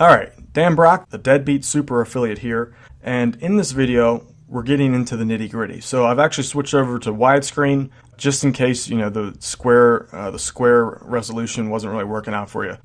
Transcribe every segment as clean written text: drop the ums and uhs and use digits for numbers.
Alright, Dan Brock, the Deadbeat Super Affiliate here, and in this video, we're getting into the nitty gritty. So I've actually switched over to widescreen, just in case, the square resolution wasn't really working out for you.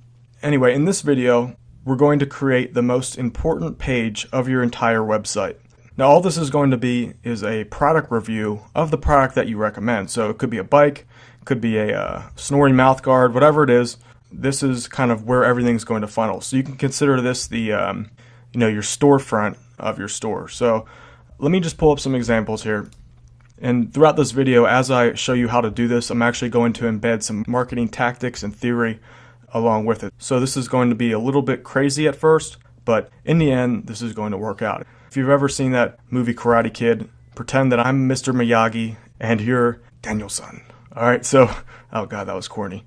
Anyway, in this video, we're going to create the most important page of your entire website. Now all this is going to be is a product review of the product that you recommend. So it could be a bike, it could be a snoring mouth guard, whatever it is. This is kind of where everything's going to funnel. So you can consider this the, your storefront of your store. So let me just pull up some examples here. And throughout this video, as I show you how to do this, I'm actually going to embed some marketing tactics and theory along with it. So this is going to be a little bit crazy at first, but in the end, this is going to work out. If you've ever seen that movie Karate Kid, pretend that I'm Mr. Miyagi and you're Daniel-san. All right, so, oh God, that was corny.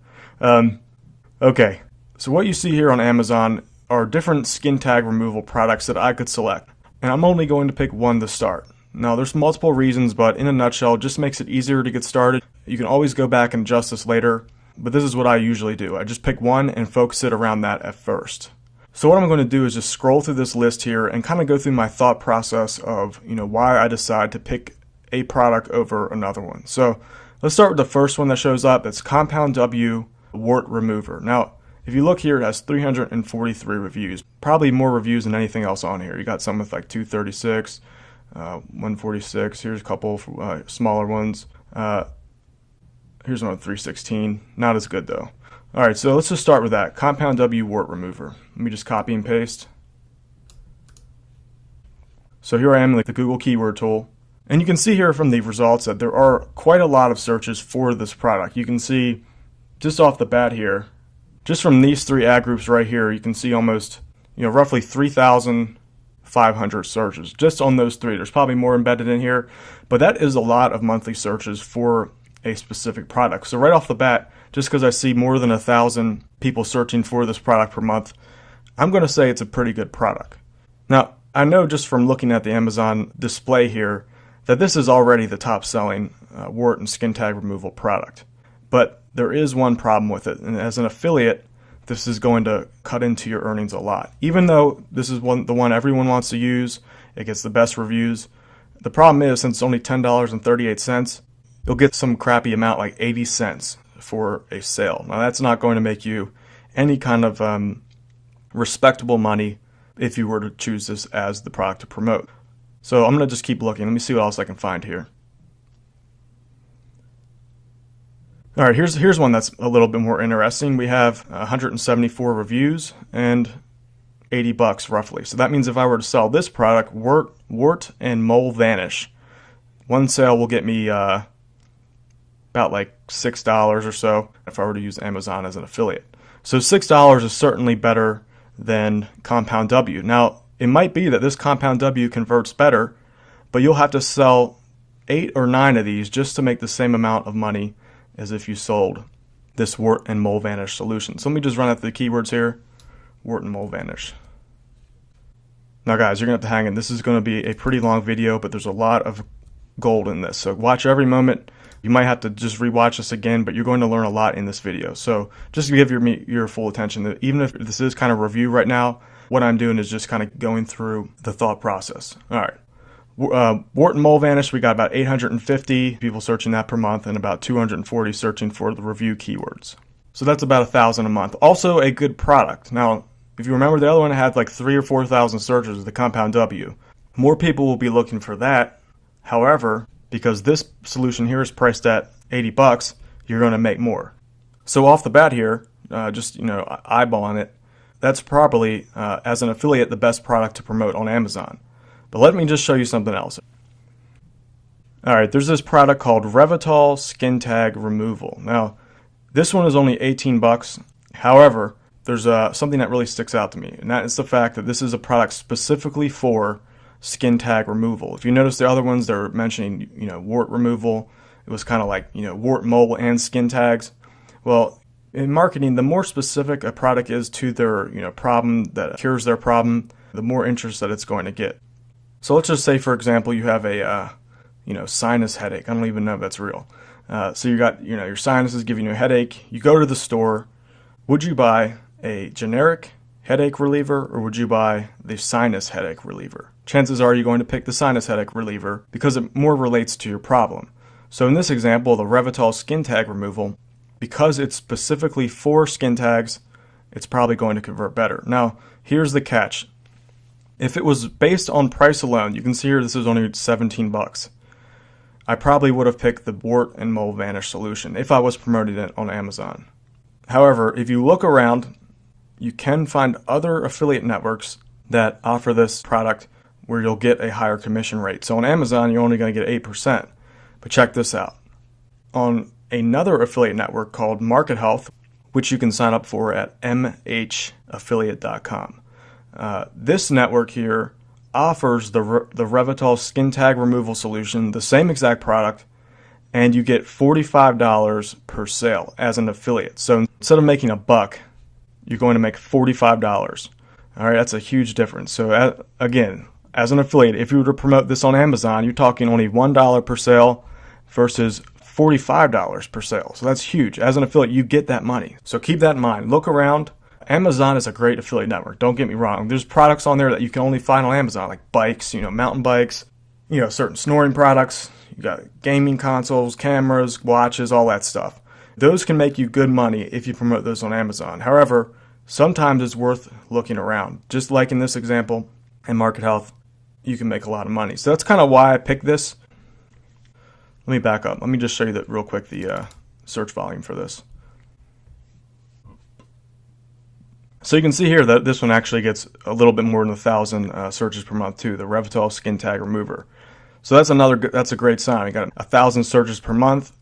Okay, so what you see here on Amazon are different skin tag removal products that I could select. And I'm only going to pick one to start. Now there's multiple reasons, but in a nutshell, it just makes it easier to get started. You can always go back and adjust this later, but this is what I usually do. I just pick one and focus it around that at first. So what I'm going to do is just scroll through this list here and kind of go through my thought process of, why I decide to pick a product over another one. So let's start with the first one that shows up. That's Compound W Wart Remover. Now, if you look here, it has 343 reviews. Probably more reviews than anything else on here. You got some with like 236, 146. Here's a couple smaller ones. Here's one with 316. Not as good though. All right, so let's just start with that. Compound W Wart Remover. Let me just copy and paste. So here I am, like the Google keyword tool. And you can see here from the results that there are quite a lot of searches for this product. You can see just off the bat here, just from these three ad groups right here, you can see almost, roughly 3,500 searches just on those three. There's probably more embedded in here, but that is a lot of monthly searches for a specific product. So right off the bat, just because I see more than 1,000 people searching for this product per month, I'm going to say it's a pretty good product. Now, I know just from looking at the Amazon display here that this is already the top selling wart and skin tag removal product. But there is one problem with it, and as an affiliate, this is going to cut into your earnings a lot. Even though this is the one everyone wants to use, it gets the best reviews. The problem is, since it's only $10.38, you'll get some crappy amount like 80 cents for a sale. Now that's not going to make you any kind of respectable money if you were to choose this as the product to promote. So I'm going to just keep looking. Let me see what else I can find here. All right, here's one that's a little bit more interesting. We have 174 reviews and $80 roughly. So that means if I were to sell this product, Wart and Mole Vanish, one sale will get me about like $6 or so if I were to use Amazon as an affiliate. So $6 is certainly better than Compound W. Now, it might be that this Compound W converts better, but you'll have to sell 8 or 9 of these just to make the same amount of money as if you sold this Wart and Mole Vanish solution. So let me just run out the keywords here. Wart and Mole Vanish. Now guys, you're going to have to hang in. This is going to be a pretty long video, but there's a lot of gold in this. So watch every moment. You might have to just rewatch this again, but you're going to learn a lot in this video. So just give your full attention. Even if this is kind of review right now, what I'm doing is just kind of going through the thought process. All right. Wart and Mole Vanish, we got about 850 people searching that per month and about 240 searching for the review keywords. So that's about 1,000 a month. Also a good product. Now, if you remember, the other one had like 3,000 or 4,000 searches, the Compound W. More people will be looking for that. However, because this solution here is priced at $80, you're going to make more. So off the bat here, just eyeballing it, that's probably, as an affiliate, the best product to promote on Amazon. But let me just show you something else. Alright, there's this product called Revitol Skin Tag Removal. Now, this one is only $18. However, there's something that really sticks out to me, and that is the fact that this is a product specifically for skin tag removal. If you notice the other ones, they're mentioning, wart removal. It was kind of like, wart, mole, and skin tags. Well, in marketing, the more specific a product is to their, problem that cures their problem, the more interest that it's going to get. So let's just say, for example, you have a, sinus headache. I don't even know if that's real. So you got, your sinuses giving you a headache. You go to the store. Would you buy a generic headache reliever, or would you buy the sinus headache reliever? Chances are you're going to pick the sinus headache reliever because it more relates to your problem. So in this example, the Revitol skin tag removal, because it's specifically for skin tags, it's probably going to convert better. Now, here's the catch. If it was based on price alone, you can see here this is only 17 bucks. I probably would have picked the Wart and Mole Vanish solution if I was promoting it on Amazon. However, if you look around, you can find other affiliate networks that offer this product where you'll get a higher commission rate. So on Amazon, you're only going to get 8%. But check this out. On another affiliate network called Market Health, which you can sign up for at mhaffiliate.com. This network here offers the Revitol skin tag removal solution, the same exact product, and you get $45 per sale as an affiliate. So instead of making $1, you're going to make $45. All right, that's a huge difference. So again, as an affiliate, if you were to promote this on Amazon, you're talking only $1 per sale versus $45 per sale. So that's huge. As an affiliate, you get that money. So keep that in mind. Look around. Amazon is a great affiliate network. Don't get me wrong. There's products on there that you can only find on Amazon, like bikes, mountain bikes, certain snoring products. You got gaming consoles, cameras, watches, all that stuff. Those can make you good money if you promote those on Amazon. However, sometimes it's worth looking around. Just like in this example, in Market Health, you can make a lot of money. So that's kind of why I picked this. Let me back up. Let me just show you that real quick, the search volume for this. So you can see here that this one actually gets a little bit more than 1,000 searches per month too, the Revitol skin tag remover. So that's a great sign. You got 1,000 searches per month,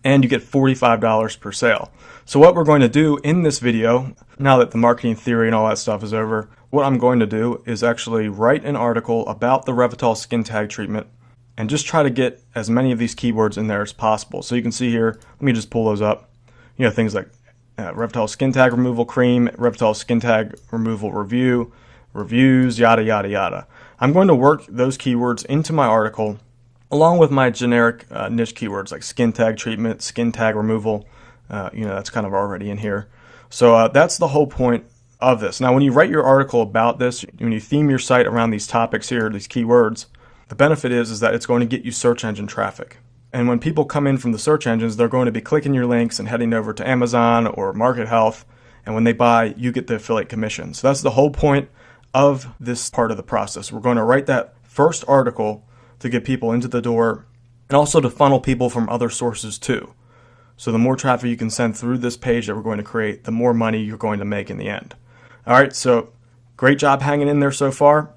and you get $45 per sale. So what we're going to do in this video, now that the marketing theory and all that stuff is over, what I'm going to do is actually write an article about the Revitol skin tag treatment and just try to get as many of these keywords in there as possible. So you can see here, let me just pull those up. Things like Revitol skin tag removal cream, Revitol skin tag removal reviews, yada, yada, yada. I'm going to work those keywords into my article along with my generic niche keywords like skin tag treatment, skin tag removal. That's kind of already in here. So that's the whole point of this. Now, when you write your article about this, when you theme your site around these topics here, these keywords, the benefit is that it's going to get you search engine traffic. And when people come in from the search engines, they're going to be clicking your links and heading over to Amazon or Market Health. And when they buy, you get the affiliate commission. So that's the whole point of this part of the process. We're going to write that first article to get people into the door and also to funnel people from other sources too. So the more traffic you can send through this page that we're going to create, the more money you're going to make in the end. All right, so great job hanging in there so far.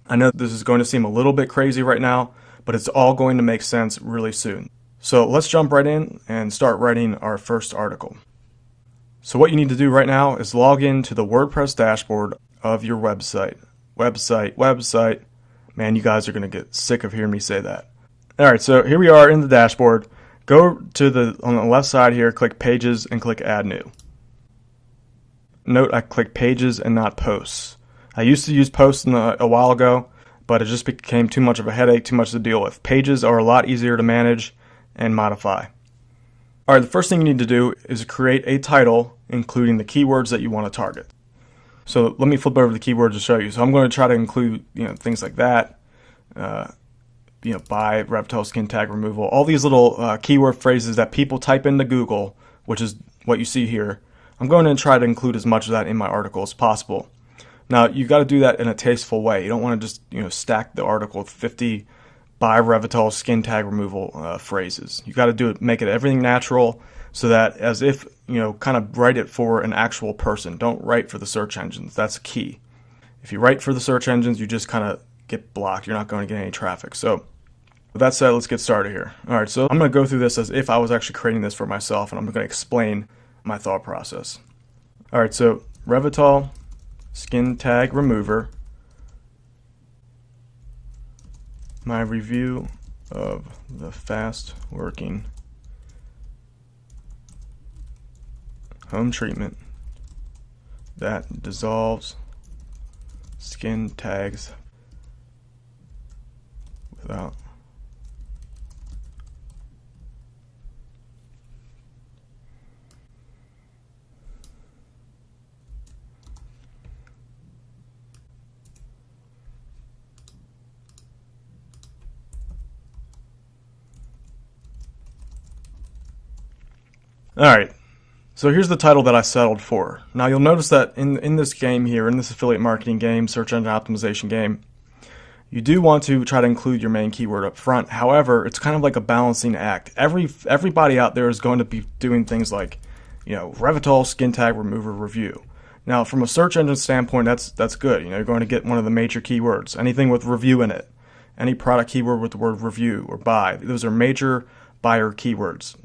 I know this is going to seem a little bit crazy right now, but it's all going to make sense really soon. So let's jump right in and start writing our first article. So what you need to do right now is log in to the WordPress dashboard of your website. Website. Man, you guys are going to get sick of hearing me say that. All right, so here we are in the dashboard. Go to on the left side here, click Pages and click Add New. Note I click Pages and not Posts. I used to use Posts a while ago, but it just became too much of a headache, too much to deal with. Pages are a lot easier to manage and modify. All right, the first thing you need to do is create a title including the keywords that you want to target. So let me flip over the keywords to show you. So I'm going to try to include things like that, buy Revitol skin tag removal, all these little keyword phrases that people type into Google, which is what you see here. I'm going to try to include as much of that in my article as possible. Now, you've got to do that in a tasteful way. You don't want to just stack the article with 50 buy Revitol skin tag removal phrases. You got to make it everything natural, so that as if kind of write it for an actual person. Don't write for the search engines. That's key. If you write for the search engines, you just kind of get blocked. You're not going to get any traffic. So with that said, let's get started here. All right, so I'm going to go through this as if I was actually creating this for myself, and I'm going to explain my thought process. All right, so Revitol skin tag remover, my review of the fast working home treatment that dissolves skin tags without All right. So here's the title that I settled for. Now you'll notice that in this game here, in this affiliate marketing game, search engine optimization game, you do want to try to include your main keyword up front. However, it's kind of like a balancing act. Everybody out there is going to be doing things like, Revitol skin tag remover review. Now, from a search engine standpoint, that's good. You're going to get one of the major keywords, anything with review in it, any product keyword with the word review or buy. Those are major buyer keywords.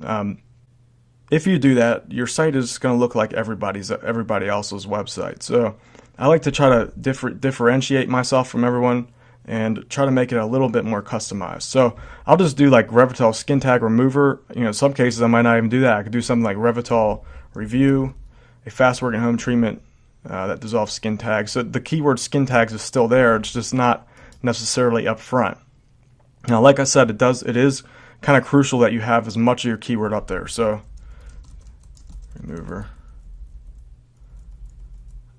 If you do that, your site is going to look like everybody else's website. So I like to try to differentiate myself from everyone and try to make it a little bit more customized. So I'll just do like Revitol skin tag remover. In some cases I might not even do that. I could do something like Revitol review, a fast working home treatment that dissolves skin tags. So the keyword skin tags is still there. It's just not necessarily up front. Now, like I said, it is kind of crucial that you have as much of your keyword up there. So remover,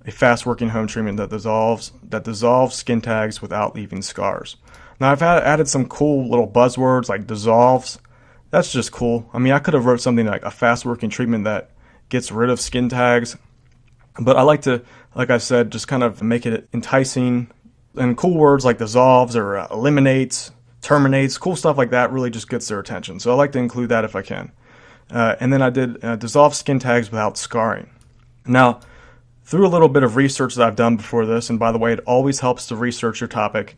a fast working home treatment that dissolves skin tags without leaving scars. Now I've added some cool little buzzwords like dissolves. That's just cool. I mean, I could have wrote something like a fast working treatment that gets rid of skin tags, but I like to, like I said, just kind of make it enticing, and cool words like dissolves or eliminates, terminates, cool stuff like that really just gets their attention. So I like to include that if I can. And then I did dissolve skin tags without scarring. Now, through a little bit of research that I've done before this, and by the way, it always helps to research your topic.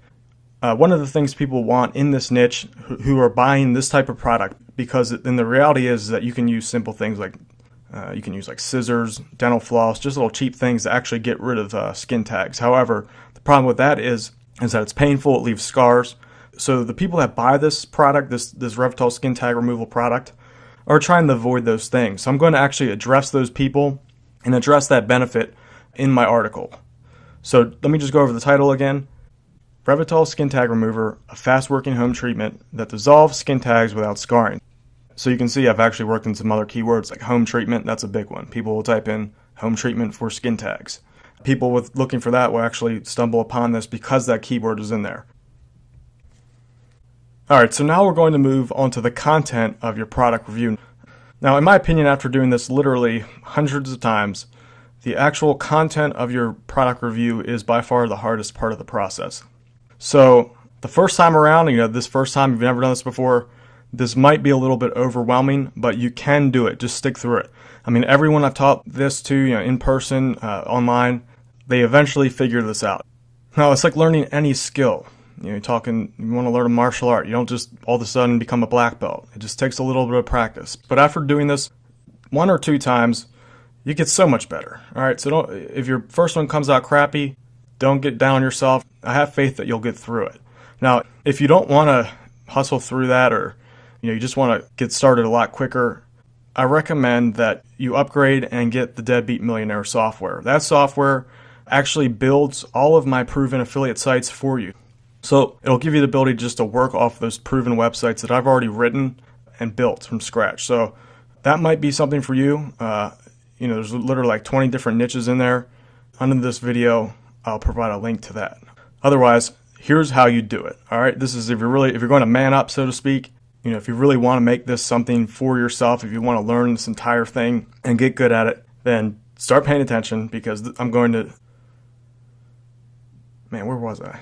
One of the things people want in this niche who are buying this type of product, because then the reality is that you can use simple things like you can use like scissors, dental floss, just little cheap things to actually get rid of skin tags. However, the problem with that is that it's painful, it leaves scars. So the people that buy this product, this Revitol skin tag removal product, are trying to avoid those things. So I'm going to actually address those people and address that benefit in my article. So let me just go over the title again. Revitol skin tag remover, a fast working home treatment that dissolves skin tags without scarring. So you can see I've actually worked in some other keywords like home treatment. That's a big one. People will type in home treatment for skin tags. People looking for that will actually stumble upon this because that keyword is in there. Alright, so now we're going to move on to the content of your product review. Now, in my opinion, after doing this literally hundreds of times, the actual content of your product review is by far the hardest part of the process. So the first time around, this first time, you've never done this before, this might be a little bit overwhelming, but you can do it. Just stick through it. I mean, everyone I've taught this to, in person, online, they eventually figure this out. Now, it's like learning any skill. You want to learn a martial art. You don't just all of a sudden become a black belt. It just takes a little bit of practice. But after doing this 1 or 2 times, you get so much better. All right, so if your first one comes out crappy, don't get down on yourself. I have faith that you'll get through it. Now, if you don't want to hustle through that, or you just want to get started a lot quicker, I recommend that you upgrade and get the Deadbeat Millionaire software. That software actually builds all of my proven affiliate sites for you. So it'll give you the ability just to work off those proven websites that I've already written and built from scratch. So that might be something for you. There's literally like 20 different niches in there. Under this video, I'll provide a link to that. Otherwise, here's how you do it. All right, this is if you're going to man up, so to speak. If you really want to make this something for yourself, if you want to learn this entire thing and get good at it, then start paying attention, because I'm going to. Man, where was I?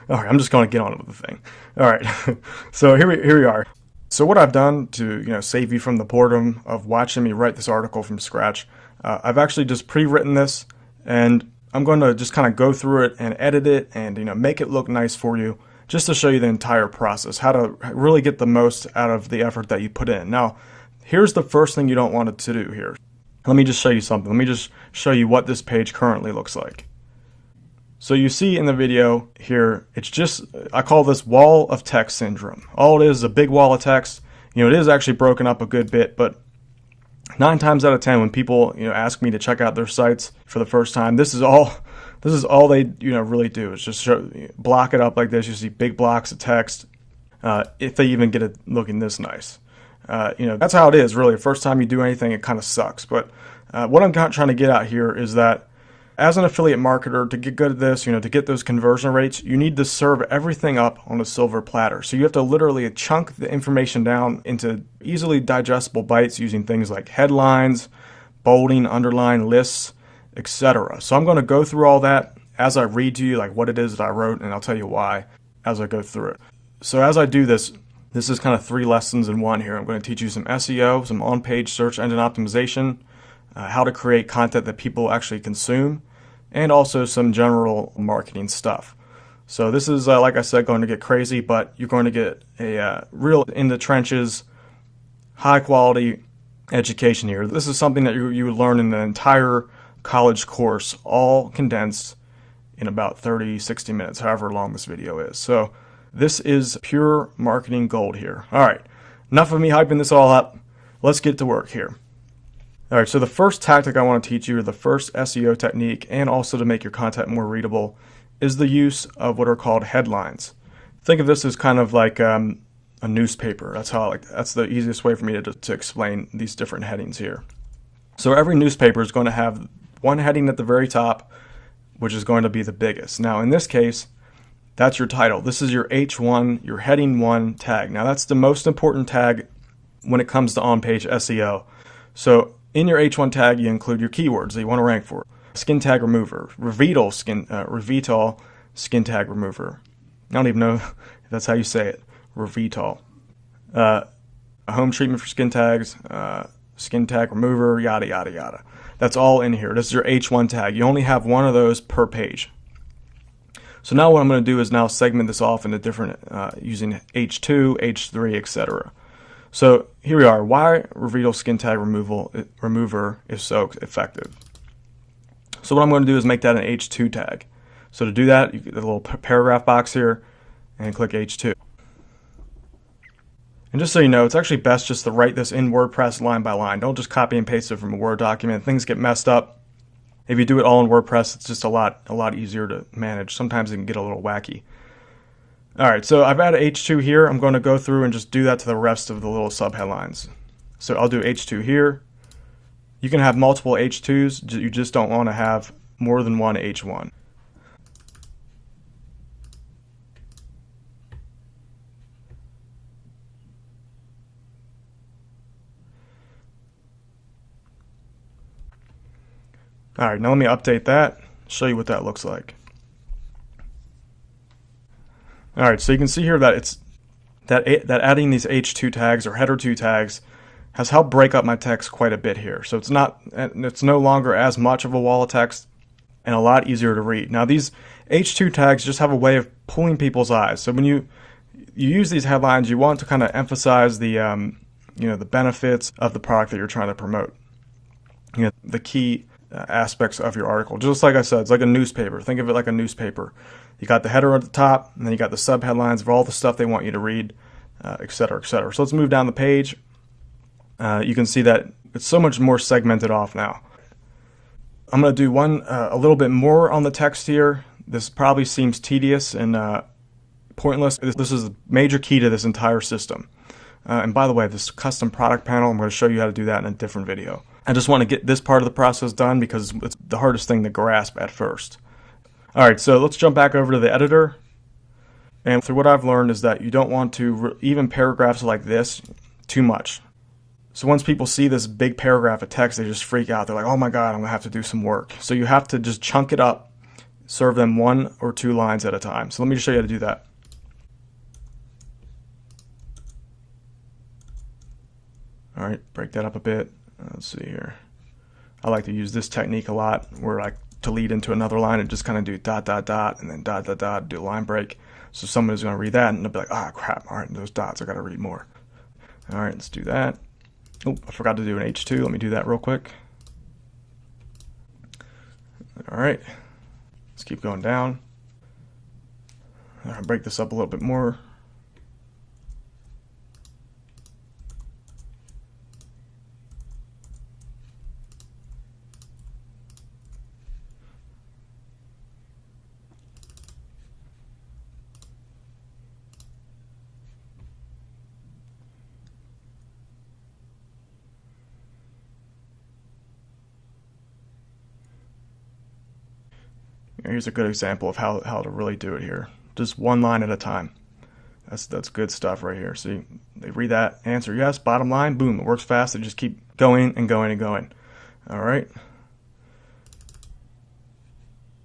All right, I'm just going to get on with the thing. All right, so here we are. So what I've done to save you from the boredom of watching me write this article from scratch, I've actually just pre-written this, and I'm going to just kind of go through it and edit it and make it look nice for you, just to show you the entire process, how to really get the most out of the effort that you put in. Now, here's the first thing you don't want it to do here. Let me just show you something. Let me just show you what this page currently looks like. So you see in the video here, I call this wall of text syndrome. All it is a big wall of text. It is actually broken up a good bit, but 9 times out of 10 when people ask me to check out their sites for the first time, this is all they really do is just block it up like this. You see big blocks of text, if they even get it looking this nice. That's how it is really. The first time you do anything, it kind of sucks. But what I'm trying to get at here is that As an affiliate marketer, to get good at this, to get those conversion rates, you need to serve everything up on a silver platter. So you have to literally chunk the information down into easily digestible bites using things like headlines, bolding, underline, lists, etc. So I'm going to go through all that as I read to you like what it is that I wrote, and I'll tell you why as I go through it. So as I do this, this is kind of 3 lessons in one here. I'm going to teach you some SEO, some on-page search engine optimization, how to create content that people actually consume, and also some general marketing stuff. So this is, like I said, going to get crazy, but you're going to get a real in the trenches, high quality education here. This is something that you would learn in the entire college course, all condensed in about 30, 60 minutes, however long this video is. So this is pure marketing gold here. All right, enough of me hyping this all up. Let's get to work here. All right, so the first tactic I want to teach you, the first SEO technique, and also to make your content more readable, is the use of what are called headlines. Think of this as kind of like a newspaper. That's the easiest way for me to explain these different headings here. So every newspaper is going to have one heading at the very top, which is going to be the biggest. Now, in this case, that's your title. This is your H1, your heading 1 tag. Now, that's the most important tag when it comes to on-page SEO. So in your H1 tag, you include your keywords that you want to rank for. Skin tag remover, Revital skin tag remover. I don't even know if that's how you say it. Revital. A home treatment for skin tags, skin tag remover, yada, yada, yada. That's all in here. This is your H1 tag. You only have one of those per page. So now what I'm going to do is now segment this off into different, using H2, H3, etc. So here we are. Why Revital skin tag remover is so effective. So what I'm going to do is make that an H2 tag. So to do that, you get the little paragraph box here and click H2. And just so you know, it's actually best just to write this in WordPress line by line. Don't just copy and paste it from a Word document. Things get messed up. If you do it all in WordPress, it's just a lot easier to manage. Sometimes it can get a little wacky. All right, so I've added H2 here. I'm going to go through and just do that to the rest of the little subheadlines. So I'll do H2 here. You can have multiple H2s. You just don't want to have more than one H1. All right, now let me update that, show you what that looks like. All right, so you can see here that it's that adding these H2 tags or header 2 tags has helped break up my text quite a bit here. So it's no longer as much of a wall of text and a lot easier to read. Now these H2 tags just have a way of pulling people's eyes. So when you use these headlines, you want to kind of emphasize the the benefits of the product that you're trying to promote. The key aspects of your article. Just like I said, it's like a newspaper. Think of it like a newspaper. You got the header at the top, and then you got the subheadlines of all the stuff they want you to read, et cetera, et cetera. So let's move down the page. You can see that it's so much more segmented off now. I'm going to do a little bit more on the text here. This probably seems tedious and pointless. This is a major key to this entire system. And by the way, this custom product panel, I'm going to show you how to do that in a different video. I just want to get this part of the process done because it's the hardest thing to grasp at first. All right, so let's jump back over to the editor. And through what I've learned is that you don't want to even paragraphs like this too much. So once people see this big paragraph of text, they just freak out. They're like, oh my God, I'm going to have to do some work. So you have to just chunk it up, serve them 1 or 2 lines at a time. So let me just show you how to do that. All right, break that up a bit. Let's see here. I like to use this technique a lot where to lead into another line and just kind of do dot, dot, dot, and then dot, dot, dot, do a line break. So someone is going to read that and they'll be like, ah, crap, all right, those dots, I got to read more. All right, let's do that. Oh, I forgot to do an H2. Let me do that real quick. All right, let's keep going down. I'll break this up a little bit more. Here's a good example of how to really do it here. Just one line at a time. That's good stuff right here. See, they read that, answer yes, bottom line, boom, it works fast. They just keep going and going and going. All right.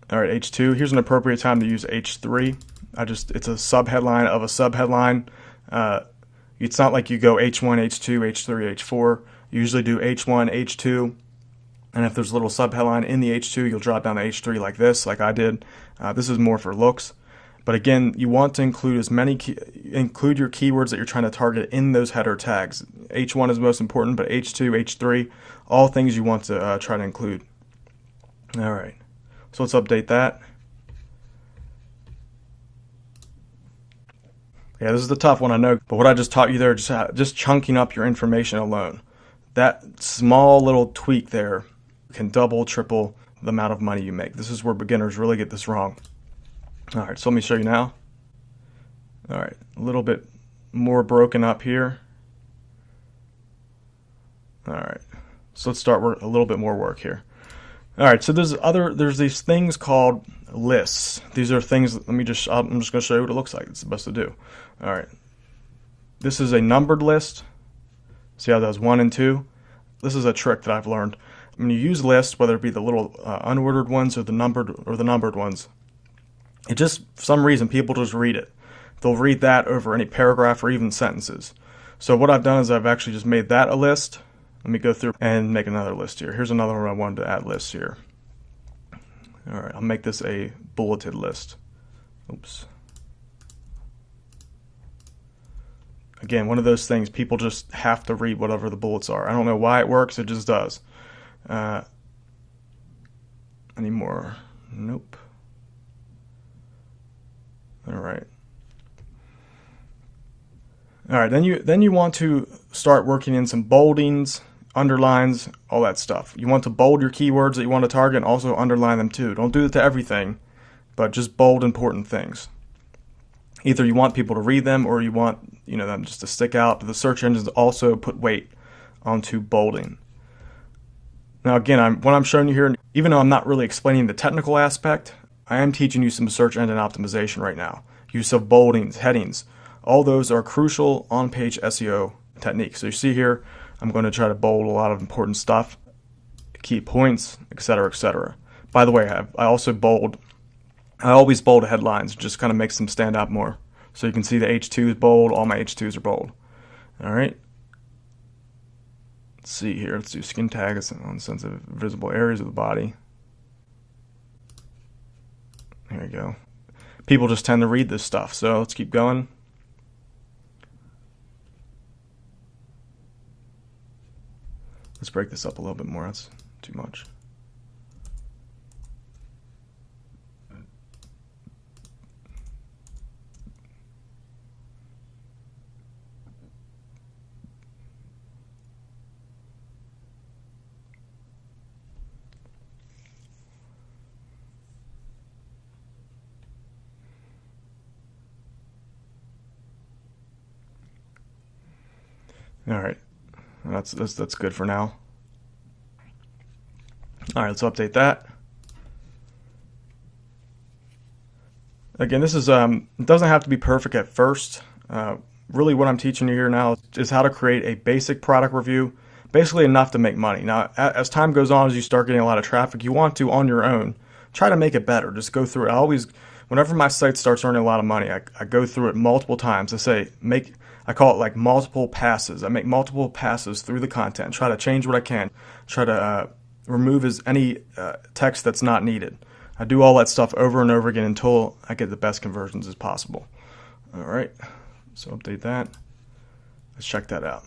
All right, H2. Here's an appropriate time to use H3. It's a subheadline of a subheadline. It's not like you go H1, H2, H3, H4. You usually do H1, H2. And if there's a little subheadline in the H2, you'll drop down to H3 like this, like I did. This is more for looks. But again, you want to include include your keywords that you're trying to target in those header tags. H1 is most important, but H2, H3, all things you want to try to include. All right, so let's update that. Yeah, this is the tough one, I know, but what I just taught you there, just chunking up your information alone. That small little tweak there can double, triple the amount of money you make. This is where beginners really get this wrong. All right, so let me show you now. All right, a little bit more broken up here. All right, so let's start a little bit more work here. All right, so there's these things called lists. These are things, I'm just going to show you what it looks like. It's the best to do. All right, this is a numbered list. See how those 1 and 2? This is a trick that I've learned. When you use lists, whether it be the little unordered ones or the numbered ones, it just, for some reason, people just read it. They'll read that over any paragraph or even sentences. So what I've done is I've actually just made that a list. Let me go through and make another list here. Here's another one I wanted to add lists here. All right, I'll make this a bulleted list. Oops. Again, one of those things, people just have to read whatever the bullets are. I don't know why it works, it just does. Any more? Nope. All right. All right, then you want to start working in some boldings, underlines, all that stuff. You want to bold your keywords that you want to target and also underline them too. Don't do it to everything, but just bold important things. Either you want people to read them or you want them just to stick out, but the search engines also put weight onto bolding. Now again, what I'm showing you here, even though I'm not really explaining the technical aspect, I am teaching you some search engine optimization right now. Use of boldings, headings, all those are crucial on-page SEO techniques. So you see here, I'm going to try to bold a lot of important stuff, key points, etc., etc. By the way, I always bold headlines, just kind of makes them stand out more. So you can see the H2 is bold, all my H2s are bold. All right. Let's see here, let's do skin tags on sensitive visible areas of the body. There you go. People just tend to read this stuff, so let's keep going. Let's break this up a little bit more. That's too much. All right, that's good for now. All right, let's update that. Again, this is it doesn't have to be perfect at first. Really, what I'm teaching you here now is how to create a basic product review, basically enough to make money. Now, as time goes on, as you start getting a lot of traffic, you want to, on your own, try to make it better. Just go through it. Whenever my site starts earning a lot of money, I go through it multiple times. I call it like multiple passes. I make multiple passes through the content, try to change what I can, try to remove any text that's not needed. I do all that stuff over and over again until I get the best conversions as possible. All right, so update that. Let's check that out.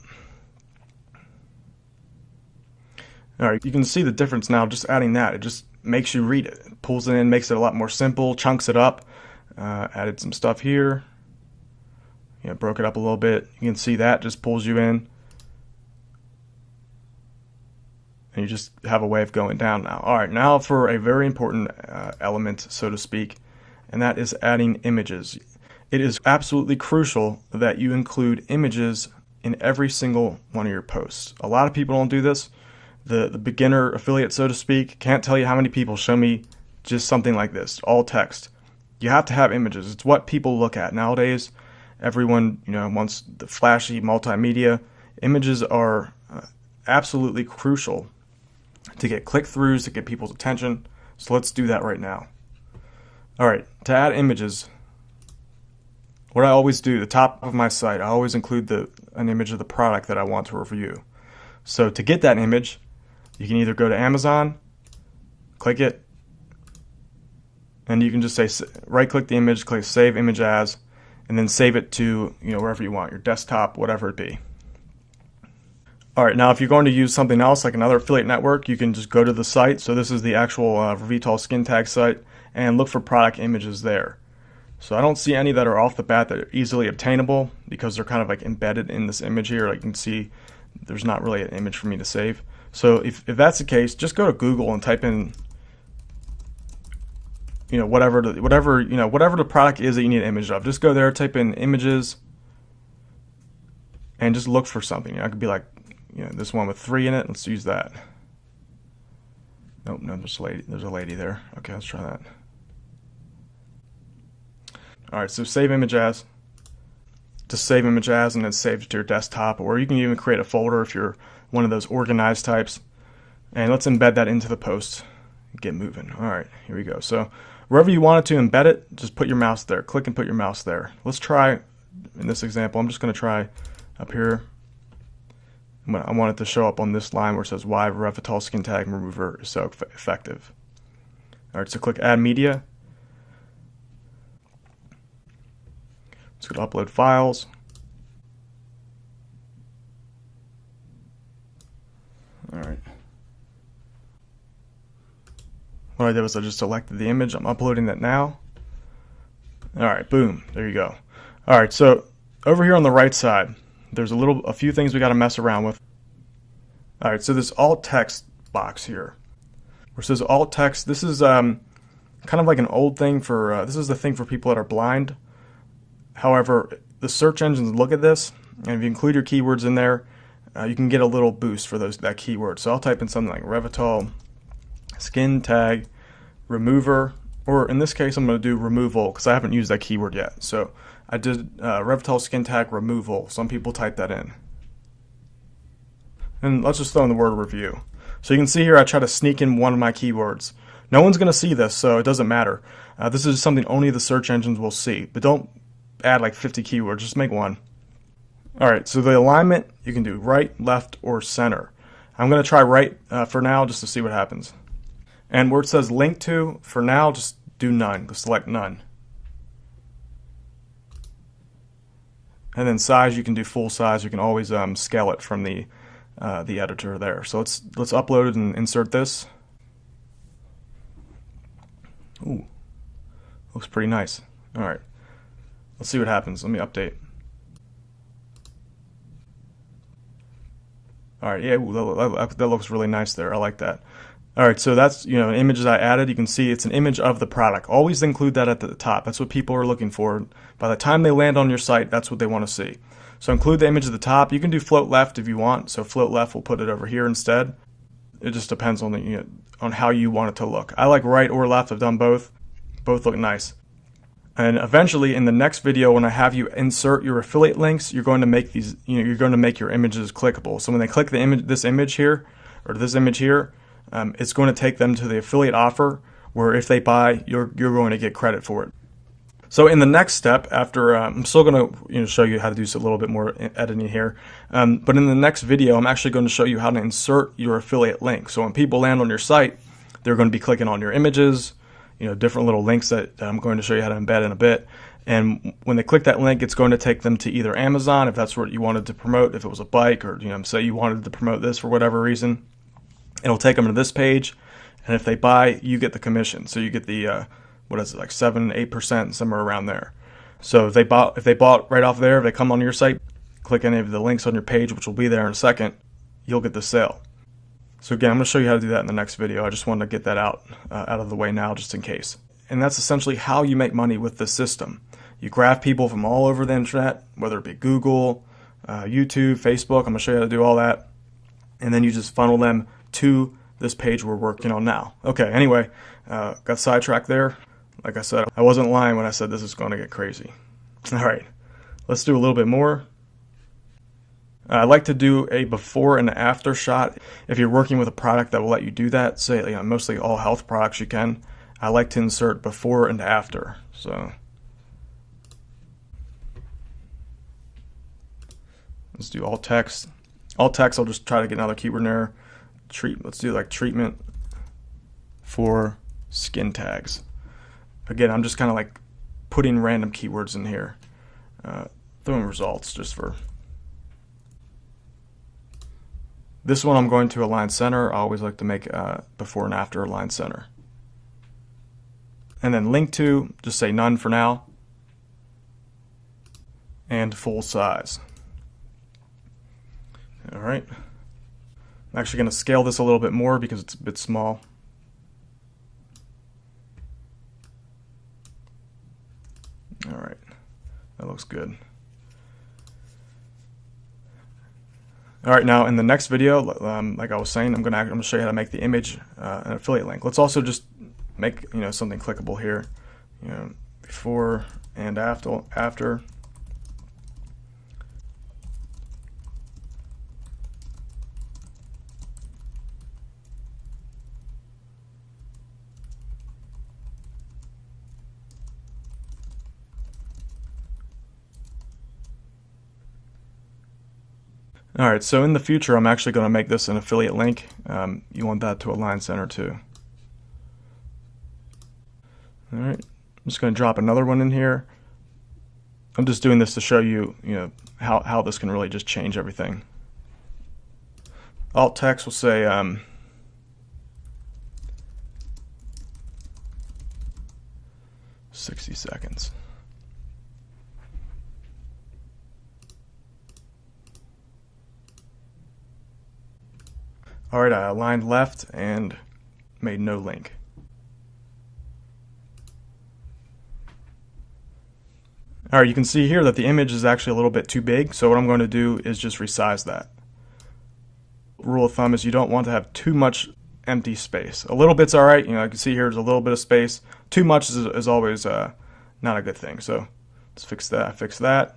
All right, you can see the difference now just adding that. It just makes you read it. It pulls it in, makes it a lot more simple, chunks it up. Added some stuff here. Broke it up a little bit. You can see that just pulls you in. And you just have a way of going down now. All right, now for a very important element, so to speak, and that is adding images. It is absolutely crucial that you include images in every single one of your posts. A lot of people don't do this. The beginner affiliate, so to speak, can't tell you how many people show me just something like this, all text. You have to have images. It's what people look at nowadays. Everyone, wants the flashy multimedia. Images are absolutely crucial to get click-throughs, to get people's attention. So let's do that right now. All right, to add images, what I always do, the top of my site, I always include an image of the product that I want to review. So to get that image, you can either go to Amazon, click it, and you can just say right-click the image, click Save Image As, and then save it to wherever you want, your desktop, whatever it be. All right, now if you're going to use something else like another affiliate network, you can just go to the site. So this is the actual Revital Skin Tag site, and look for product images there. So I don't see any that are off the bat that are easily obtainable because they're kind of like embedded in this image here. Like you can see, there's not really an image for me to save. So if that's the case, just go to Google and type in whatever the product is that you need an image of. Just go there, type in images, and just look for something. It could be like this one with 3 in it. Let's use that. Nope, no, there's a lady there. Okay, let's try that. All right, so save image as. Just save image as and then save it to your desktop, or you can even create a folder if you're one of those organized types. And let's embed that into the post. Get moving. All right, here we go. So wherever you want it to embed it, just put your mouse there. Click and put your mouse there. Let's try, in this example, I'm just going to try up here. I want it to show up on this line where it says why Revital Skin Tag Remover is so effective. All right, so click Add Media. Let's go to Upload Files. All right. What I did was I just selected the image. I'm uploading that now. All right, boom, there you go. All right, so over here on the right side, there's a few things we got to mess around with. All right, so this alt text box here, where it says alt text. This is kind of like an old thing for. This is the thing for people that are blind. However, the search engines look at this, and if you include your keywords in there, you can get a little boost for that keyword. So I'll type in something like Revital Skin Tag Remover, or in this case, I'm going to do removal because I haven't used that keyword yet. So I did Revital Skin Tag Removal. Some people type that in. And let's just throw in the word review. So you can see here I try to sneak in one of my keywords. No one's going to see this, so it doesn't matter. This is something only the search engines will see. But don't add like 50 keywords, just make one. All right, so the alignment, you can do right, left, or center. I'm going to try right for now just to see what happens. And where it says link to, for now, just do none. Just select none. And then size, you can do full size. You can always scale it from the editor there. So let's upload it and insert this. Ooh, looks pretty nice. All right, let's see what happens. Let me update. All right, yeah, that looks really nice there. I like that. All right, so that's an image that I added. You can see it's an image of the product. Always include that at the top. That's what people are looking for. By the time they land on your site, that's what they want to see. So include the image at the top. You can do float left if you want. So float left, we'll put it over here instead. It just depends on on how you want it to look. I like right or left. I've done both. Both look nice. And eventually, in the next video, when I have you insert your affiliate links, you're going to make these. You're going to make your images clickable. So when they click the image, this image here, it's going to take them to the affiliate offer, where if they buy, you're going to get credit for it. So in the next step, after I'm still going to show you how to do a little bit more editing here, but in the next video, I'm actually going to show you how to insert your affiliate link. So when people land on your site, they're going to be clicking on your images, different little links that I'm going to show you how to embed in a bit. And when they click that link, it's going to take them to either Amazon, if that's what you wanted to promote, if it was a bike, or say you wanted to promote this for whatever reason. It'll take them to this page, and if they buy, you get the commission. So you get the like 7-8%, somewhere around there. So if they bought right off there, if they come on your site, click any of the links on your page, which will be there in a second, you'll get the sale. So again, I'm going to show you how to do that in the next video. I just wanted to get that out of the way now, just in case. And that's essentially how you make money with this system. You grab people from all over the internet, whether it be Google, YouTube, Facebook. I'm going to show you how to do all that. And then you just funnel them to this page we're working on now. Okay, anyway, got sidetracked there. Like I said, I wasn't lying when I said this is going to get crazy. All right, let's do a little bit more. I like to do a before and after shot. If you're working with a product that will let you do that, say mostly all health products you can, I like to insert before and after. So let's do alt text. Alt text, I'll just try to get another keyword in there. Let's do like treatment for skin tags. Again, I'm just kind of like putting random keywords in here. Throwing results just for... This one I'm going to align center. I always like to make before and after align center. And then link to, just say none for now. And full size. All right. I'm actually going to scale this a little bit more because it's a bit small. All right. That looks good. All right, now in the next video, like I was saying, I'm gonna show you how to make the image an affiliate link. Let's also just make something clickable here, before and after. All right, so in the future, I'm actually going to make this an affiliate link. You want that to align center too. All right, I'm just going to drop another one in here. I'm just doing this to show you, how this can really just change everything. Alt text will say, 60 seconds. All right, I aligned left and made no link. All right, you can see here that the image is actually a little bit too big, so what I'm going to do is just resize that. Rule of thumb is you don't want to have too much empty space. A little bit's all right. I can see here there's a little bit of space. Too much is always not a good thing. So let's fix that.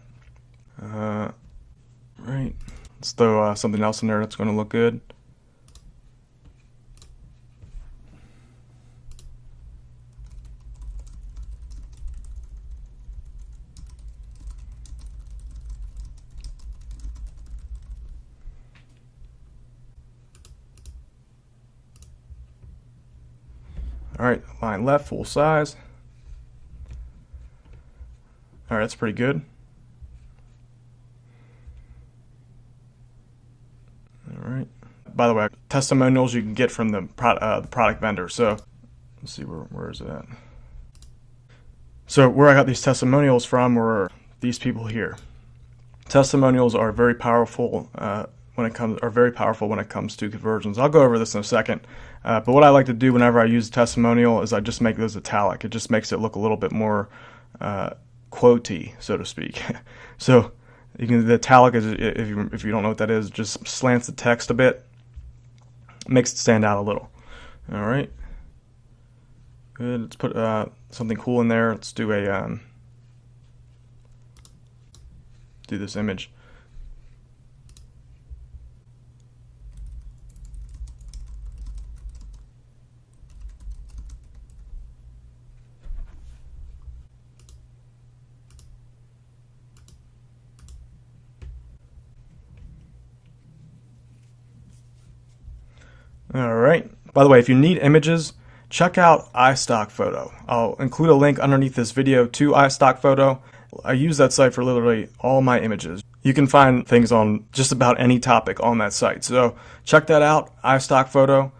Right. Let's throw something else in there that's going to look good. All right, line left, full size. All right, that's pretty good. All right. By the way, testimonials you can get from the product vendor. So let's see, where is it at? So where I got these testimonials from were these people here. Testimonials are very powerful when it comes to conversions. I'll go over this in a second. But what I like to do whenever I use a testimonial is I just make those italic. It just makes it look a little bit more quotey, so to speak. So the italic is, if you don't know what that is, just slants the text a bit, makes it stand out a little. All right, good. Let's put something cool in there. Let's do do this image. All right. By the way, if you need images, check out iStockPhoto. I'll include a link underneath this video to iStockPhoto. I use that site for literally all my images. You can find things on just about any topic on that site. So check that out, iStockPhoto.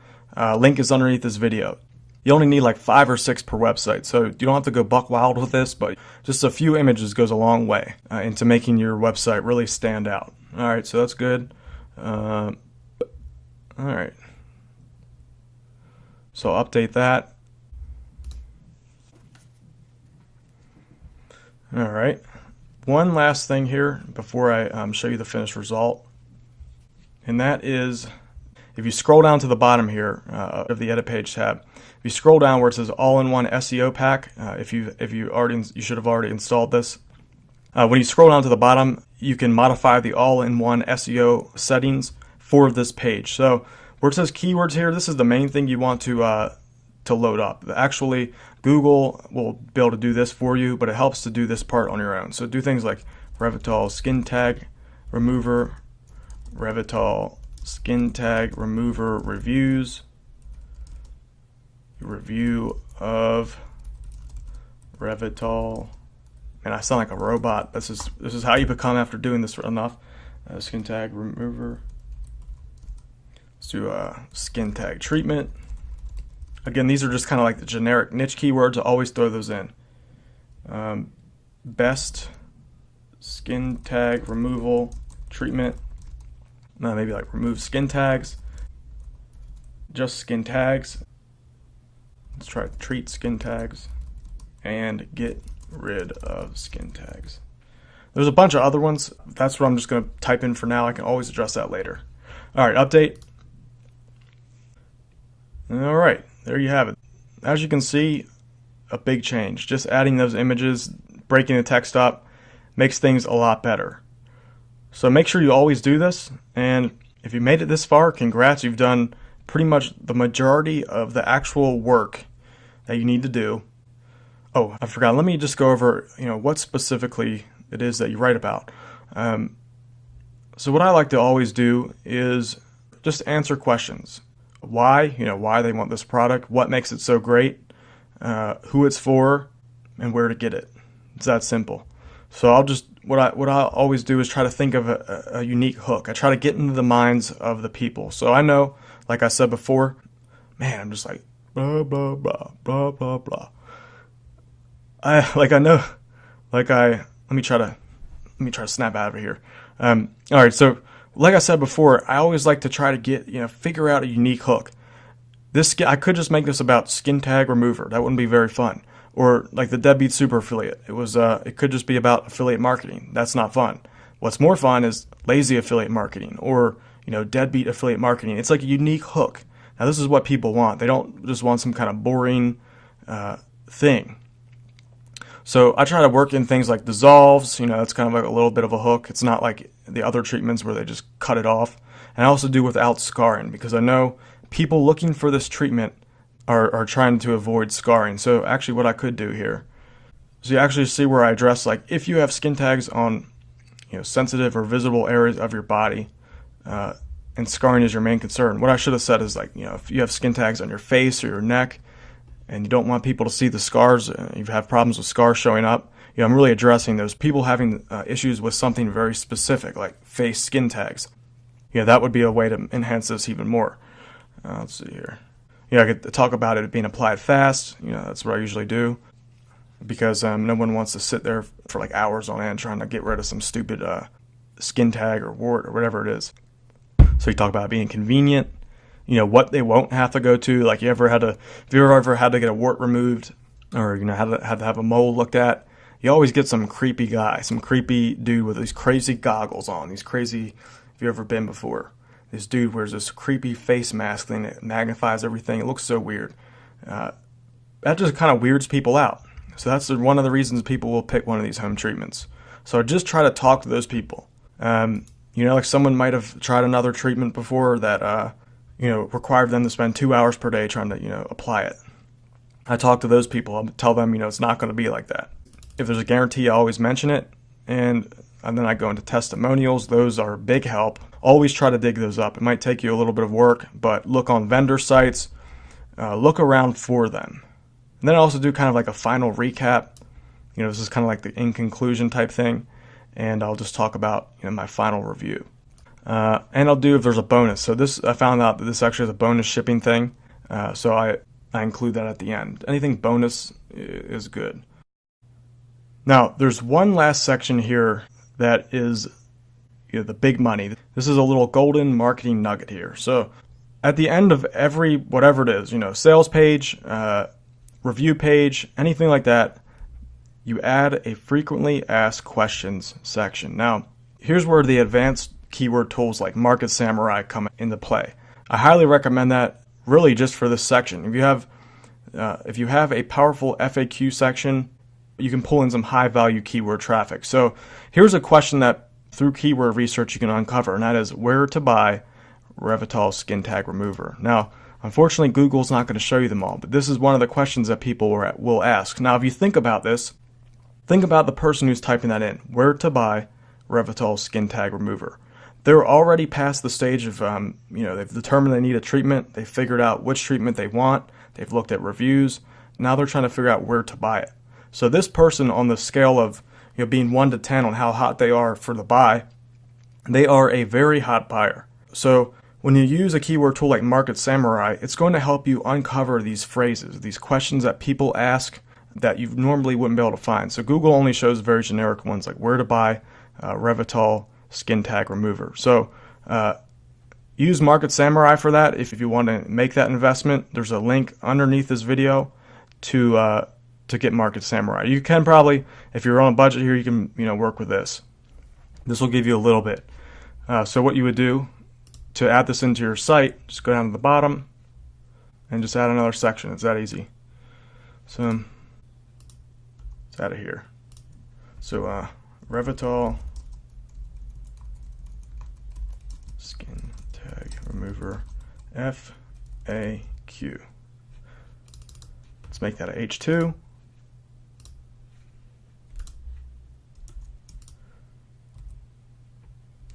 Link is underneath this video. You only need like 5 or 6 per website, so you don't have to go buck wild with this, but just a few images goes a long way into making your website really stand out. All right, so that's good. All right. So I'll update that. All right. One last thing here before I show you the finished result, and that is if you scroll down to the bottom here of the edit page tab, if you scroll down where it says all-in-one SEO pack, if you should have already installed this. When you scroll down to the bottom, you can modify the all-in-one SEO settings for this page. So where it says keywords here, this is the main thing you want to load up. Actually, Google will be able to do this for you, but it helps to do this part on your own. So do things like Revitol skin tag remover, Revitol skin tag remover reviews, review of Revitol. And I sound like a robot. This is how you become after doing this enough. Skin tag remover. Let's do a skin tag treatment. Again, these are just kind of like the generic niche keywords. I always throw those in. Best skin tag removal treatment. Maybe like remove skin tags. Just skin tags. Let's try treat skin tags and get rid of skin tags. There's a bunch of other ones. That's what I'm just going to type in for now. I can always address that later. All right, update. All right, there you have it. As you can see, a big change. Just adding those images, breaking the text up, makes things a lot better. So make sure you always do this. And if you made it this far, congrats. You've done pretty much the majority of the actual work that you need to do. Oh, I forgot. Let me just go over, what specifically it is that you write about. So what I like to always do is just answer questions. Why? Why they want this product, what makes it so great, who it's for, and where to get it. It's that simple. So what I always do is try to think of a unique hook. I try to get into the minds of the people. So I know, like I said before, man, I'm just like blah blah blah blah blah blah. Let me try to snap out of here. All right, so like I said before, I always like to try to figure out a unique hook. I could just make this about skin tag remover. That wouldn't be very fun. Or like the Deadbeat Super Affiliate. It could just be about affiliate marketing. That's not fun. What's more fun is lazy affiliate marketing or, deadbeat affiliate marketing. It's like a unique hook. Now this is what people want. They don't just want some kind of boring thing. So I try to work in things like dissolves, that's kind of like a little bit of a hook. It's not like the other treatments where they just cut it off. And I also do without scarring because I know people looking for this treatment are trying to avoid scarring. So actually what I could do here is you actually see where I address like if you have skin tags on sensitive or visible areas of your body and scarring is your main concern. What I should have said is like, if you have skin tags on your face or your neck, and you don't want people to see the scars, you have problems with scars showing up, I'm really addressing those people having issues with something very specific, like face skin tags. That would be a way to enhance this even more. Let's see here. I could talk about it being applied fast. That's what I usually do because no one wants to sit there for like hours on end trying to get rid of some stupid skin tag or wart or whatever it is. So you talk about it being convenient. What they won't have to go to, like if you ever had to get a wart removed or, had to have a mole looked at, you always get some creepy guy, some creepy dude with these crazy goggles on, if you've ever been before. This dude wears this creepy face mask thing that magnifies everything. It looks so weird. That just kind of weirds people out. So that's one of the reasons people will pick one of these home treatments. So just try to talk to those people. Like someone might have tried another treatment before that, required them to spend 2 hours per day trying to, apply it. I talk to those people. I'll tell them, it's not going to be like that. If there's a guarantee, I always mention it. And then I go into testimonials. Those are a big help. Always try to dig those up. It might take you a little bit of work, but look on vendor sites. Look around for them. And then I also do kind of like a final recap. This is kind of like the in conclusion type thing. And I'll just talk about, my final review. And I'll do if there's a bonus. So I found out that this actually is a bonus shipping thing. So I include that at the end. Anything bonus is good. Now, there's one last section here that is the big money. This is a little golden marketing nugget here. So at the end of every, whatever it is, sales page, review page, anything like that, you add a frequently asked questions section. Now, here's where the advanced keyword tools like Market Samurai come into play. I highly recommend that, really just for this section. If you have a powerful FAQ section, you can pull in some high value keyword traffic. So here's a question that through keyword research you can uncover, and that is where to buy Revitol Skin Tag Remover. Now, unfortunately, Google's not going to show you them all, but this is one of the questions that people will ask. Now, if you think about this, think about the person who's typing that in, where to buy Revitol Skin Tag Remover. They're already past the stage of, they've determined they need a treatment, they've figured out which treatment they want, they've looked at reviews, now they're trying to figure out where to buy it. So this person, on the scale of being 1 to 10 on how hot they are for the buy, they are a very hot buyer. So when you use a keyword tool like Market Samurai, it's going to help you uncover these phrases, these questions that people ask that you normally wouldn't be able to find. So Google only shows very generic ones like where to buy Revitol Skin Tag Remover. So use Market Samurai for that if you want to make that investment. There's a link underneath this video to get Market Samurai. You can probably, if you're on a budget here, you can work with this. This will give you a little bit. So what you would do to add this into your site, just go down to the bottom and just add another section. It's that easy. So let's add it here. So Revitol Skin Tag Remover FAQ. Let's make that a H2.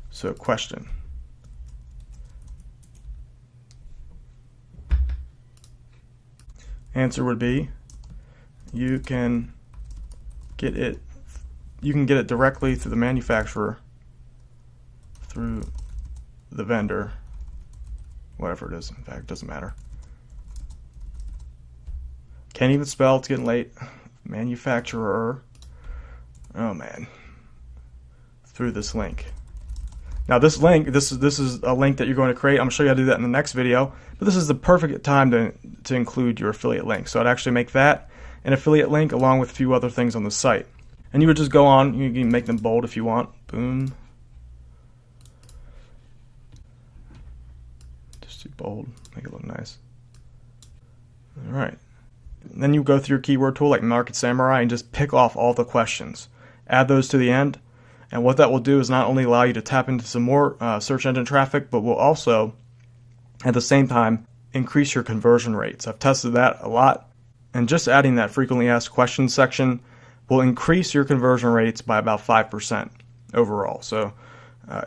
So question. Answer would be you can get it directly through the manufacturer, through the vendor, whatever it is. In fact, it doesn't matter. Can't even spell, it's getting late. Manufacturer, oh man, through this link. Now this link, this is a link that you're going to create. I'm going to show you how to do that in the next video, but this is the perfect time to include your affiliate link. So I'd actually make that an affiliate link along with a few other things on the site. And you would just go on, you can make them bold if you want. Boom. Just do bold, make it look nice. All right. And then you go through your keyword tool like Market Samurai and just pick off all the questions. Add those to the end. And what that will do is not only allow you to tap into some more search engine traffic, but will also, at the same time, increase your conversion rates. I've tested that a lot. And just adding that frequently asked questions section will increase your conversion rates by about 5% overall. So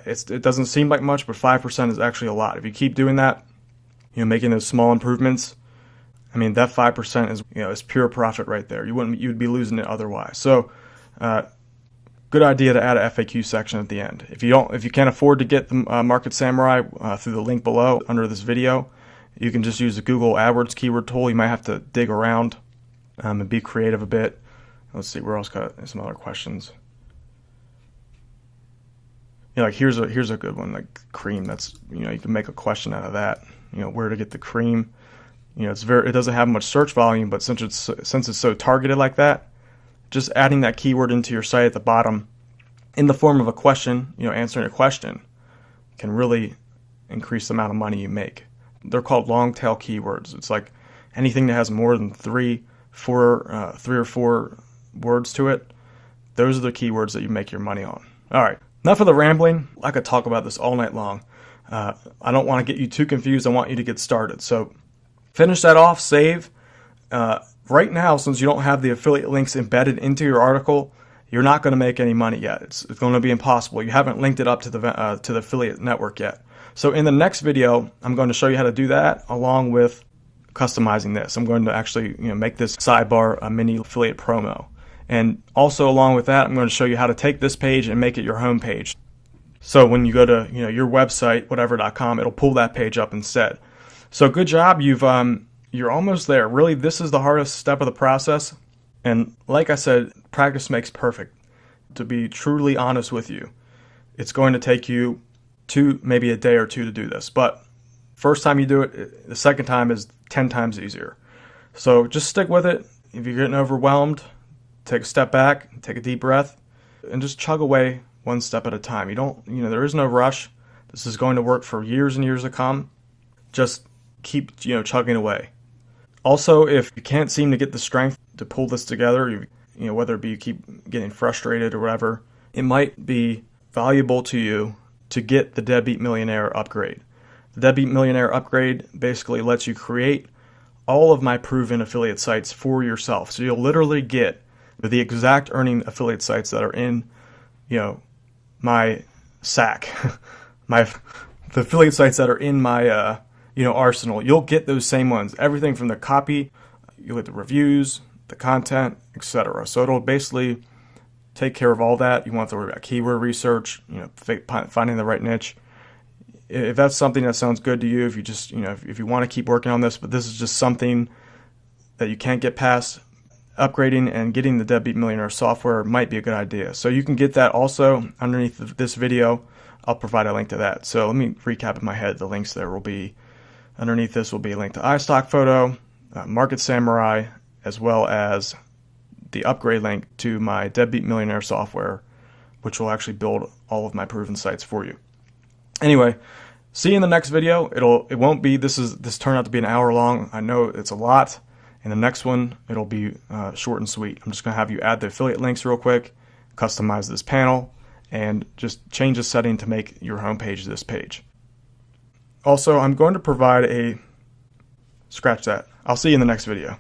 it doesn't seem like much, but 5% is actually a lot. If you keep doing that, making those small improvements, I mean, that 5% is pure profit right there. You'd be losing it otherwise. So good idea to add a FAQ section at the end. If you can't afford to get the Market Samurai through the link below under this video, you can just use the Google AdWords keyword tool. You might have to dig around and be creative a bit. Let's see, where else got some other questions. Like here's a good one, like cream. That's you can make a question out of that. Where to get the cream. It doesn't have much search volume, but since it's so targeted like that, just adding that keyword into your site at the bottom in the form of a question, answering a question, can really increase the amount of money you make. They're called long tail keywords. It's like anything that has more than three or four words to it. Those are the keywords that you make your money on. All right, enough of the rambling. I could talk about this all night long. I don't want to get you too confused. I want you to get started. So finish that off, save. Right now, since you don't have the affiliate links embedded into your article, you're not going to make any money yet. It's going to be impossible. You haven't linked it up to the affiliate network yet. So in the next video, I'm going to show you how to do that along with customizing this. I'm going to actually make this sidebar a mini affiliate promo. And also along with that, I'm going to show you how to take this page and make it your home page. So when you go to your website, whatever.com, it'll pull that page up instead. So good job. You're almost there. Really, this is the hardest step of the process. And like I said, practice makes perfect. To be truly honest with you, it's going to take you maybe a day or two to do this. But first time you do it, the second time is 10 times easier. So just stick with it. If you're getting overwhelmed, take a step back, take a deep breath, and just chug away one step at a time. There is no rush. This is going to work for years and years to come. just keep, chugging away. Also, if you can't seem to get the strength to pull this together, whether it be you keep getting frustrated or whatever, it might be valuable to you to get the Deadbeat Millionaire upgrade. The Deadbeat Millionaire upgrade basically lets you create all of my proven affiliate sites for yourself. So you'll literally get the exact earning affiliate sites that are in, my SAC, the affiliate sites that are in my, arsenal. You'll get those same ones. Everything from the copy, you'll get the reviews, the content, etc. So it'll basically take care of all that. You won't have to worry about keyword research, finding the right niche. If that's something that sounds good to you, if you just, if you want to keep working on this, but this is just something that you can't get past, upgrading and getting the Deadbeat Millionaire software might be a good idea. So you can get that also underneath this video. I'll provide a link to that. So let me recap in my head. The links there will be, underneath this will be a link to iStockPhoto, Market Samurai, as well as the upgrade link to my Deadbeat Millionaire software, which will actually build all of my proven sites for you. Anyway, see you in the next video. It won't be, this turned out to be an hour long. I know it's a lot. In the next one, it'll be short and sweet. I'm just going to have you add the affiliate links real quick, customize this panel, and just change the setting to make your homepage this page. Also, I'm going to provide scratch that. I'll see you in the next video.